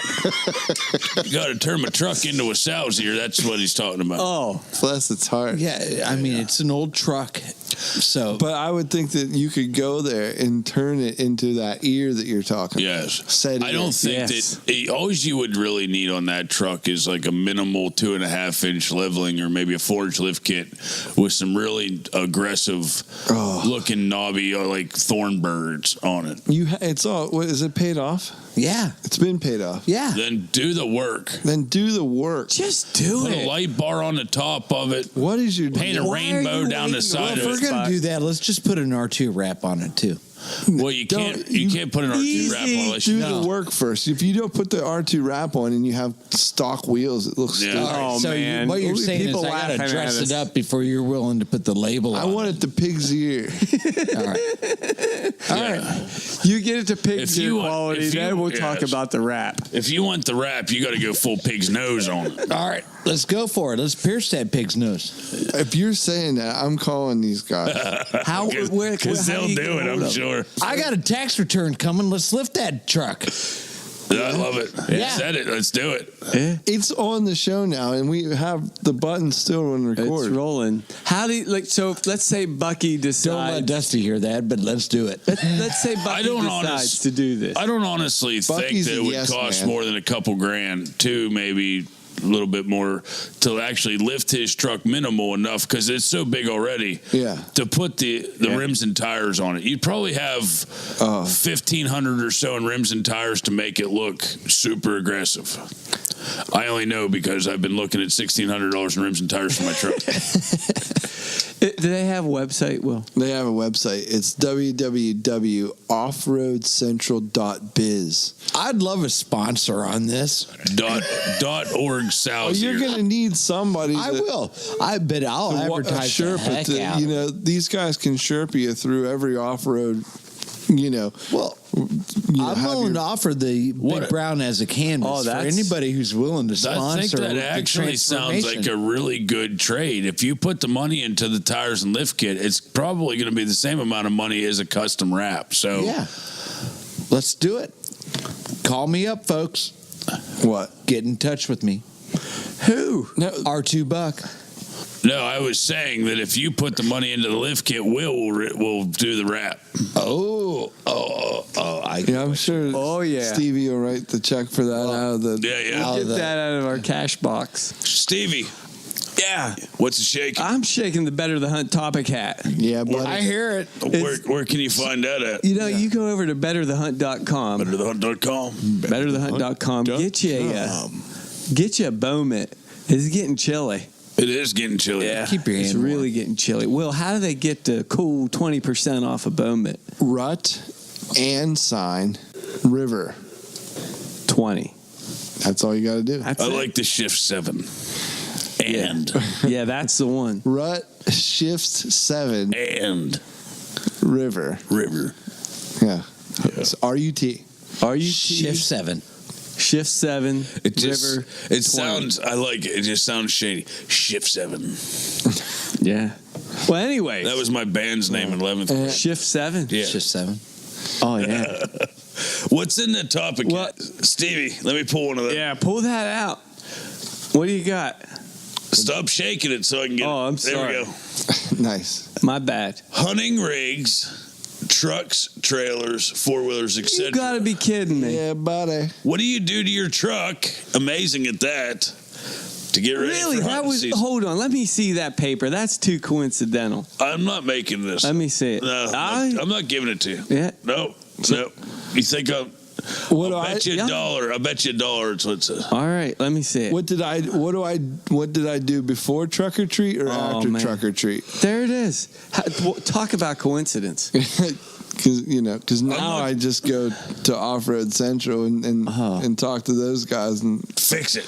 You got to turn my truck into a sow's ear. That's what he's talking about. Oh, Bless its heart. Yeah, I mean, it's an old truck. So, But I would think that you could go there and turn it into that ear that you're talking. Yes. Said I don't think Yes. that all you would really need on that truck is like a minimal 2.5-inch leveling or maybe a 4-inch lift kit with some really aggressive looking knobby or like thorn birds on it. It's all. What is it paid off? yeah. It's been paid off. Yeah. Then do the work. Then do the work. just do Put a it. light bar on the top of it. What is your Paint a Why are rainbow you down the waiting side If of we're it. going to do that, let's just put an R2 wrap on it, too. Well, you can't put an R2 wrap on unless Do you the work first. If you don't put the R2 wrap on and you have stock wheels, it looks Yeah. stupid. Oh, so man. what you're Only saying is people I got laughing to at dress us. it up before you're willing to put the label I on want it the pig's ear. All right. All right. You get it to pig's If ear you- quality, if you- then we'll talk yes. about the wrap. If you want the wrap, you got to go full pig's nose on it. All right. Let's go for it. Let's pierce that pig's nose. If you're saying that, I'm calling these guys. How? Because how do they'll you do get it, hold I'm of sure. I got a tax return coming. Let's lift that truck. I love it. Yeah. Said it. Let's do it. It's on the show now, and we have the button still on It's record. rolling. How do you, like? So if, let's say Bucky Don't let decides. Dusty hear that, but let's do it. Let's say Bucky don't decides honest- to do this. I don't honestly Bucky's think that a it would yes cost man. more than a couple grand, too, maybe a little bit more to actually lift his truck minimal enough because it's so big already. Yeah. To put the rims and tires on it, you'd probably have 1,500 or so in rims and tires to make it look super aggressive. I only know because I've been looking at $1,600 in rims and tires for my truck. Do they have a website? Will They have a website. It's www.offroadcentral.biz. I'd love a sponsor on this. .org Oh, South. you're going to need somebody. I will. I bet I'll to advertise the Sherpa heck to, out. you know, these guys can Sherpa you through every off-road, Well, I'm have willing your- to offer the Big Brown as a canvas Oh, for that's- anybody who's willing to I sponsor. think that the actually sounds like a transformation. really good trade. If you put the money into the tires and lift kit, it's probably going to be the same amount of money as a custom wrap. So Yeah. Let's do it. Call me up, folks. What? Get in touch with me. who? No, R2 Buck. no, I was saying that if you put the money into the lift kit, we'll do the wrap. I'm sure Oh, yeah. Stevie will write the check for that out of the... Yeah, yeah. Out Get of the- that out of our cash box. Stevie. Yeah, Yeah. What's it shaking? I'm shaking the Better the Hunt topic hat. Yeah, but I hear it. Where can you find that at? You know, you go over to betterthehunt.com. BetterTheHunt.com. Betterthehunt.com. Get you a bow mitt. It's getting chilly. It is getting chilly. Yeah. Keep your hand It's warm. really getting chilly. Will, how do they get the cool 20% off a bow mitt? rut and sign river. 20. That's all you got to do. That's I it. like the Shift 7. And. Yeah, that's the one. Rut shifts 7 And. river. River. Yeah. It's R-U-T. Are you Shift 7. Shift 7. It just. River. It 20. sounds. I like it. It just sounds shady. Shift 7. Yeah. Well, anyway. That was my band's name in 11th grade. Shift 7. Yeah. Shift 7. Oh, yeah. What's in the topic? What? Stevie, let me pull one of them. Yeah, pull that out. What do you got? Stop shaking it so I can get Oh, it. I'm There sorry. we go. Nice. My bad. Hunting rigs, trucks, trailers, four-wheelers, You etc. got to be kidding me. Yeah, buddy. What do you do to your truck? Amazing at that. To get ready Really? for That hunting was. season. Hold on. Let me see that paper. That's too coincidental. I'm not making this. Let me see it. No, I'm not giving it to you. Yeah. No. No. You think I'll What do bet you I? a dollar? I bet you a dollar. It's what it says. All right. Let me see it. What did I do before Truck or Treat or Oh, after man. Truck or Treat? There it is. Talk about coincidence. Because now not- I just go to Off Road Central and talk to those guys and Fix it.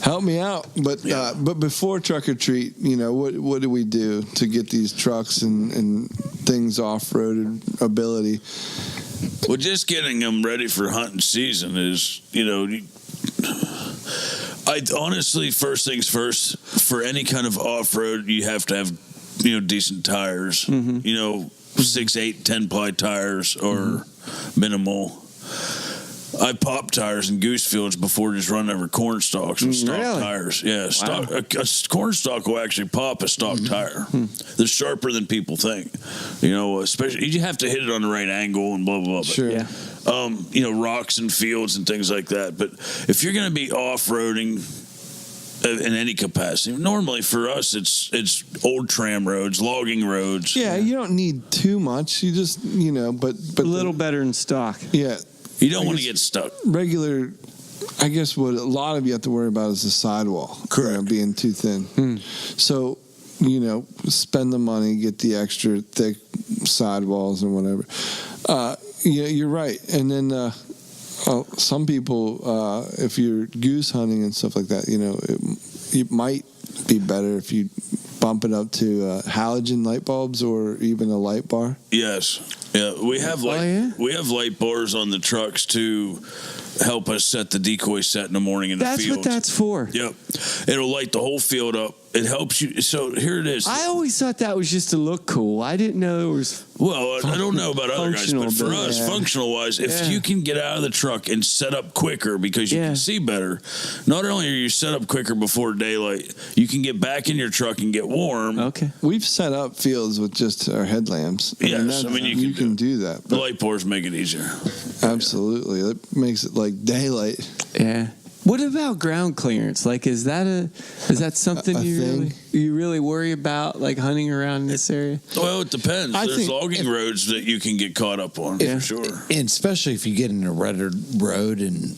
help me out. But Yeah. but before Truck or Treat, what do we do to get these trucks and things off road ability? Well, just getting them ready for hunting season is, I honestly, first things first, for any kind of off-road, you have to have, decent tires, 6, 8, 10 ply tires or minimal. I pop tires in goose fields before just running over corn stalks with stock Really? tires. Yeah, a corn stalk will actually pop a stock tire. They're sharper than people think. Especially you have to hit it on the right angle and blah blah blah. But, Sure. Yeah. Rocks and fields and things like that. But if you're going to be off-roading in any capacity, normally for us it's old tram roads, logging roads. Yeah, you don't need too much. You just but A little better than stock. yeah. You don't want to get stuck. Regular, I guess what a lot of you have to worry about is the sidewall. Correct. Being too thin. So, spend the money, get the extra thick sidewalls and whatever. You're right. And then some people, if you're goose hunting and stuff like that, it might be better if you bump it up to halogen light bulbs or even a light bar. Yes. Yeah, we have we have light bars on the trucks to help us set the decoy set in the morning in the That's field. what that's for. Yep. It'll light the whole field up. It helps you. So here it is. I always thought that was just to look cool. I didn't know it was. Well, I don't know about other guys, but for Functional, us, yeah. functional wise, if Yeah. you can get out of the truck and set up quicker because you Yeah. can see better, not only are you set up quicker before daylight, you can get back in your truck and get warm. Okay. We've set up fields with just our headlamps. Yes, that's- I mean, you can do that. The But light bars make it easier. absolutely, it makes it like daylight. Yeah. What about ground clearance? Like, is that something A thing? you really worry about, like hunting around in this area? Well, it depends. I There's think logging roads that you can get caught up on Yeah. for sure. And especially if you get in a rutted road, and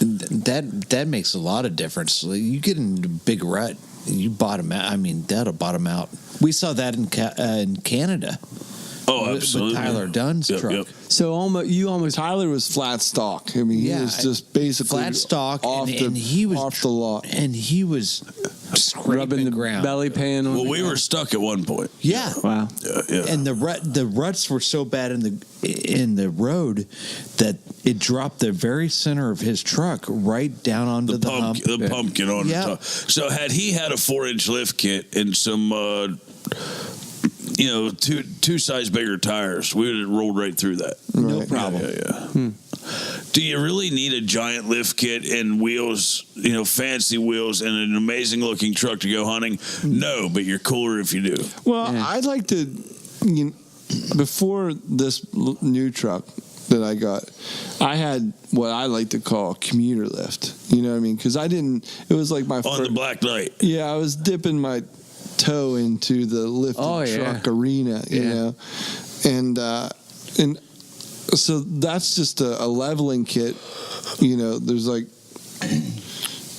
that makes a lot of difference. Like, you get in a big rut, you bottom out. I mean, that'll bottom out. We saw that in Canada. Oh, with absolutely. Tyler Dunn's Yep, truck. yep. So almost Tyler was flat stock. I mean, he Yeah, was just basically flat stock, off and he was off the lot. and he was scraping rubbing the ground. belly pan on. Well, the we were stuck at one point. Yeah. Wow. Yeah. And the ruts were so bad in the road that it dropped the very center of his truck right down onto the hump. The pumpkin on Yeah. the top. So had he had a 4-inch lift kit and some, two size bigger tires, we would have rolled right through that. No Right. problem. Yeah. Do you really need a giant lift kit and wheels, fancy wheels and an amazing looking truck to go hunting? No, but you're cooler if you do. Well, Yeah. I'd like to, before this new truck, that I got. I had what I like to call a commuter lift. You know what I mean? Because it was like my on the Black Knight. Yeah, I was dipping my toe into the lifted truck arena, you know, and so that's just a leveling kit. You know, there's like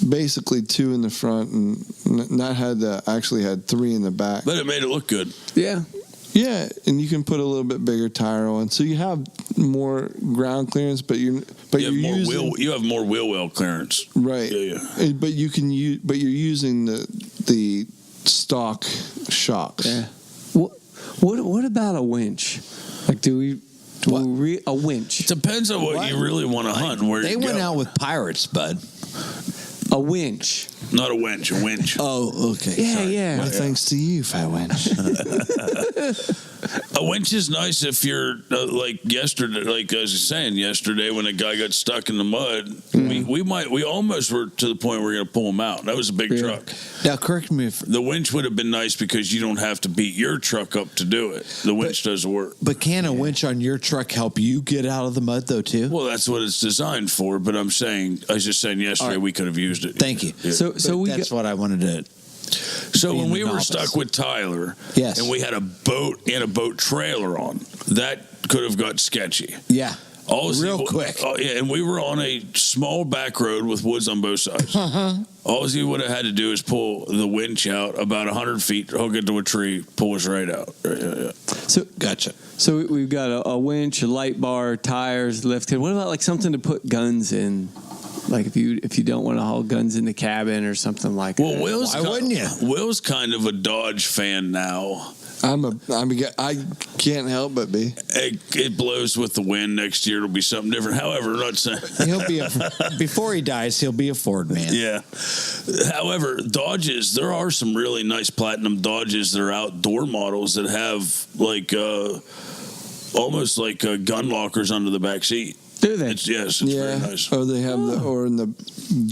basically 2 in the front, and that actually had 3 in the back. But it made it look good. Yeah. Yeah, and you can put a little bit bigger tire on, so you have more ground clearance, but you have more wheel well clearance. Right. Yeah. But you're using the stock shocks. Yeah. What about a winch? Like, a winch? It depends on what you really want to hunt. And where they you went go. out with pirates, bud. A winch. Not a winch, a winch. Oh, okay. Yeah, Sorry. yeah. Well, thanks to you, Fat Winch. A winch is nice if you're like yesterday, like I was saying yesterday, when a guy got stuck in the mud. We almost were to the point where we were going to pull him out. That was a big truck. Now, correct me if The winch would have been nice because you don't have to beat your truck up to do it. The winch does the work. But can a winch on your truck help you get out of the mud, though, too? Well, that's what it's designed for. But I was just saying yesterday we could have used it. Thank you. Yeah. So that's what I wanted to. So when being we the were novice. stuck with Tyler, Yes. and we had a boat and a boat trailer on, that could have got sketchy. Yeah. Real quick. Oh, yeah, and we were on a small back road with woods on both sides. All he would have had to do is pull the winch out about 100 feet, hook it to a tree, pull us right out. Yeah. So Gotcha. So we've got a winch, a light bar, tires, lift kit. What about like something to put guns in? Like if you don't want to haul guns in the cabin or something like Well, that. Why wouldn't you? Will's kind of a Dodge fan now. I can't help but be. It blows with the wind. Next year it'll be something different. However, I'm not saying He'll be before he dies, he'll be a Ford man. Yeah. However, Dodges, there are some really nice platinum Dodges that are outdoor models that have like almost like gun lockers under the back seat. Do they? It's very nice. Oh, they have or in the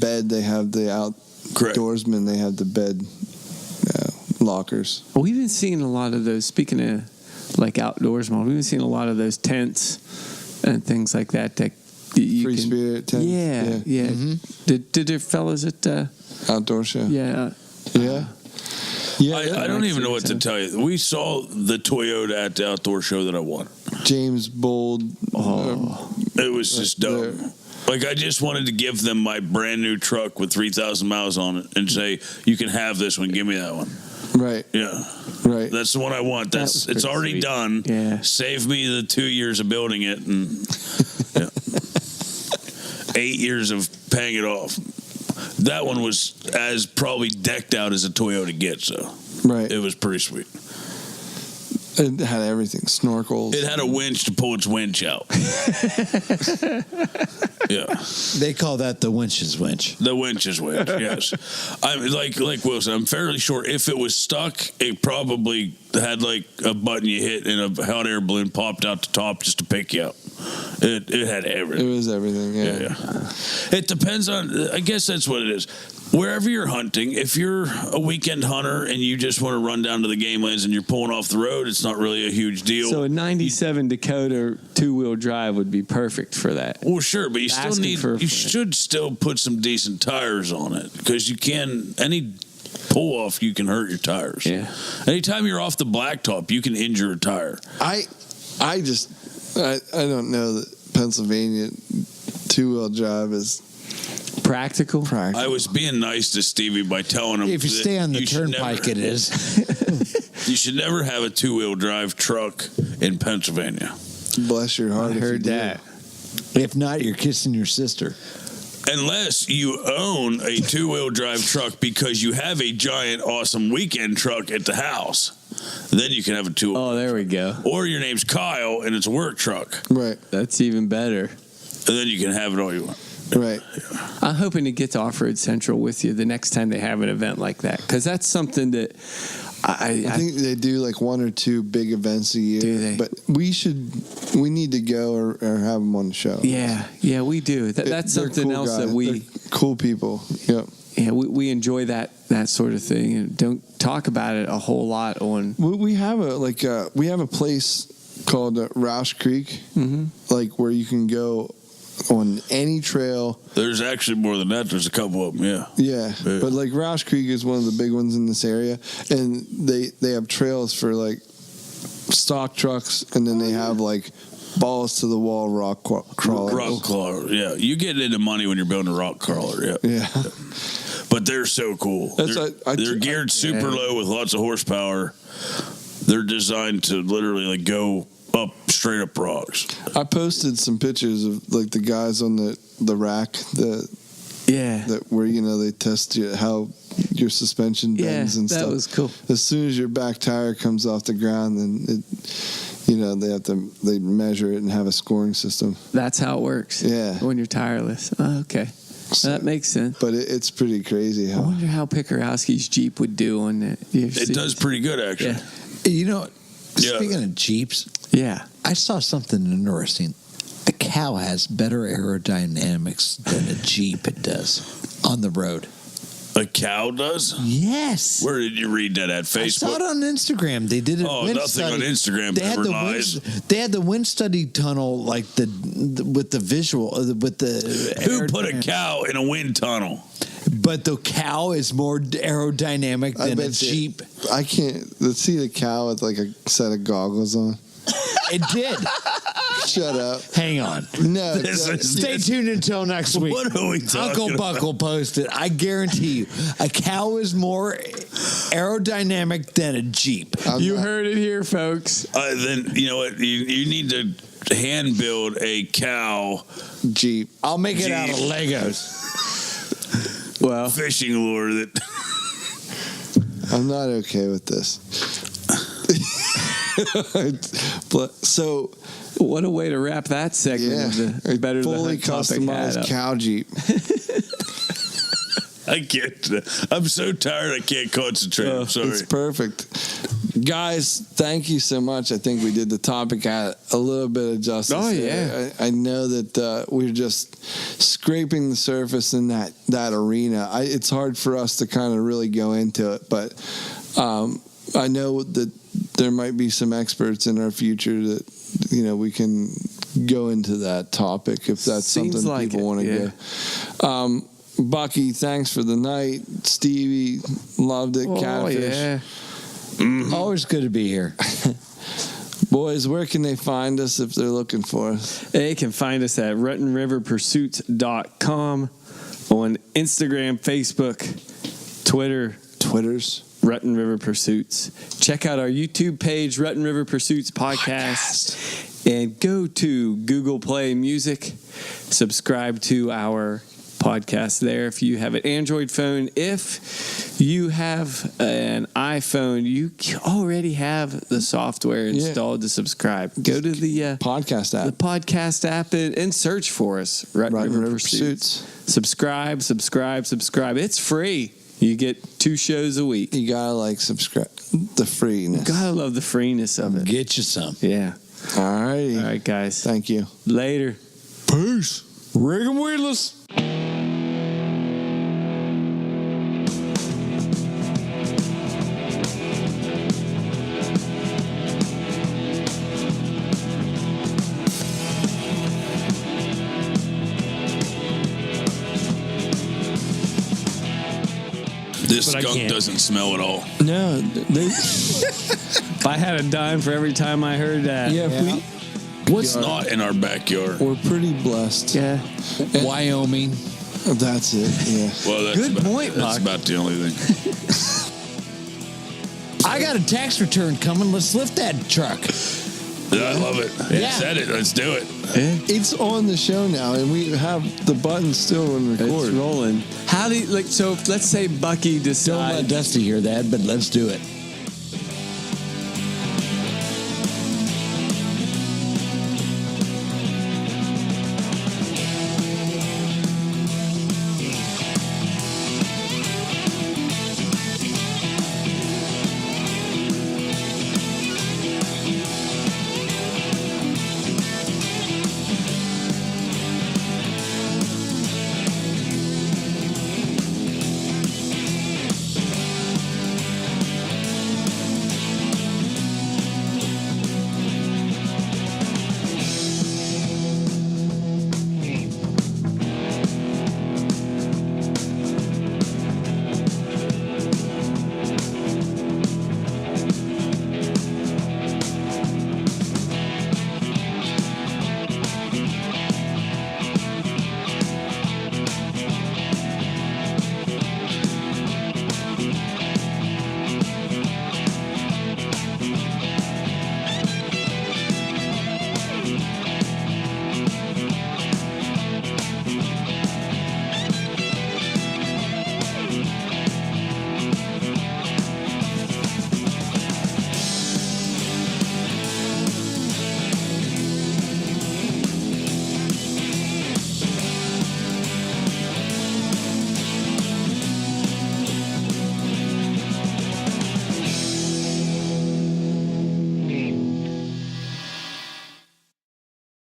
bed they have the outdoorsman. They have the bed lockers. Well, we've been seeing a lot of those. Speaking of like outdoors models, we've been seeing a lot of those tents and things like that. That you Free Spirit tents. Yeah. Mm-hmm. Did there fellas at outdoor show? Yeah. I don't even know what to tell you. We saw the Toyota at the outdoor show that I won. James Bold. It was just dope. Like, I just wanted to give them my brand new truck with 3,000 miles on it and say, you can have this one. Give me that one. Right. Yeah. Right. That's the one I want. It's already sweet. done. Yeah. Save me the 2 years of building it and 8 years of paying it off. That one was as probably decked out as a Toyota gets, so right. It was pretty sweet. It had everything. Snorkels. It had a winch to pull its winch out. Yeah. They call that the winch's winch. The winch's winch, yes. I'm like Wilson, I'm fairly sure if it was stuck, it probably had like a button you hit and a hot air balloon popped out the top just to pick you up. It had everything. It was everything, yeah. It depends on, I guess that's what it is. Wherever you're hunting, if you're a weekend hunter and you just want to run down to the game lands and you're pulling off the road, it's not really a huge deal. So a 97 Dakota 2-wheel drive would be perfect for that. Well, sure, but you should still put some decent tires on it because any pull off, you can hurt your tires. Yeah. Anytime you're off the blacktop, you can injure a tire. I don't know that Pennsylvania 2-wheel drive is practical. I was being nice to Stevie by telling him If you stay on the turnpike, it is. You should never have a 2-wheel drive truck in Pennsylvania. Bless your heart. I heard that. If not, you're kissing your sister. Unless you own a 2-wheel drive truck because you have a giant, awesome weekend truck at the house, then you can have a 2-wheel. Oh, there we go. Or your name's Kyle and it's a work truck. Right. That's even better. And then you can have it all you want. Right. I'm hoping to get to Off-Road Central with you the next time they have an event like that, because that's something that I think they do like 1 or 2 big events a year. Do they? But we need to go or have them on the show. Yeah, we do. That's They're something cool else guys. that we They're cool people. Yep. Yeah, we enjoy that sort of thing and don't talk about it a whole lot on. We have a place called Roush Creek, like where you can go on any trail. There's actually more than that. There's a couple of them, yeah. Yeah, but like Roush Creek is one of the big ones in this area, and they have trails for like stock trucks, and then they have like balls to the wall rock crawlers. Rock crawler, yeah. You get into money when you're building a rock crawler, yeah. Yeah. But they're so cool. They're geared super low with lots of horsepower. They're designed to literally like go up straight up rocks. I posted some pictures of like the guys on the rack that where they test how your suspension bends and stuff. That was cool. As soon as your back tire comes off the ground, then they measure it and have a scoring system. That's how it works. Yeah. When you're tireless. Oh, okay. So, that makes sense. But it's pretty crazy I wonder how Pikarowski's Jeep would do on it. It does pretty good, actually. Yeah. Speaking of Jeeps, I saw something interesting. A cow has better aerodynamics than a Jeep it does on the road. A cow does? Yes. Where did you read that at? Facebook? I saw it on Instagram. They did a wind nothing study. on Instagram They had ever the lies. They had the wind study tunnel, like with the visual, with the. Who put a cow in a wind tunnel? But the cow is more aerodynamic than a Jeep. I can't. Let's see the cow with like a set of goggles on. It did. Shut up. Hang on. No. Stay tuned until next week. What are we talking Uncle about? Buck will post it. I guarantee you, a cow is more aerodynamic than a Jeep. You heard it here, folks. Then you know what? You need to hand build a cow Jeep. I'll make it out of Legos. Well, fishing lure that. I'm not okay with this. So, what a way to wrap that segment. Yeah, Of the fully customized cow Jeep. I can't. I'm so tired. I can't concentrate. I'm sorry. It's perfect. Guys, thank you so much. I think we did the topic at a little bit of justice. Oh, yeah. I know that we're just scraping the surface in that arena. It's hard for us to kind of really go into it, but I know that there might be some experts in our future that, we can go into that topic if that's Seems something like people want to go. Bucky, thanks for the night. Stevie, loved it. Catfish. Yeah. Always good to be here. Boys, where can they find us if they're looking for us? They can find us at RuttenRiverPursuits.com on Instagram, Facebook, Twitters. Rutten River Pursuits. Check out our YouTube page, Rutten River Pursuits Podcast. And go to Google Play Music. Subscribe to our podcast there if you have an Android phone. If you have an iPhone, you already have the software installed to subscribe. Go to the podcast app. The podcast app and search for us. Rutten River Pursuits. Subscribe. It's free. You get 2 shows a week. You gotta subscribe. The freeness. Gotta love the freeness of it. Get you some. Yeah. All righty. All right, guys. Thank you. Later. Peace. Rig 'em weedless. This But I skunk can't. doesn't smell at all. No, If I had a dime for every time I heard that. What's not in our backyard? we're pretty blessed. Yeah. Wyoming. That's it. Yeah. Well, that's Good about, point, That's Buck. about the only thing. I got a tax return coming. Let's lift that truck. I love it. Yeah. Said it. Let's do it. It's on the show now, and we have the button still on record. It's rolling. How do you, so let's say Bucky Don't decides. let Dusty hear that, but let's do it.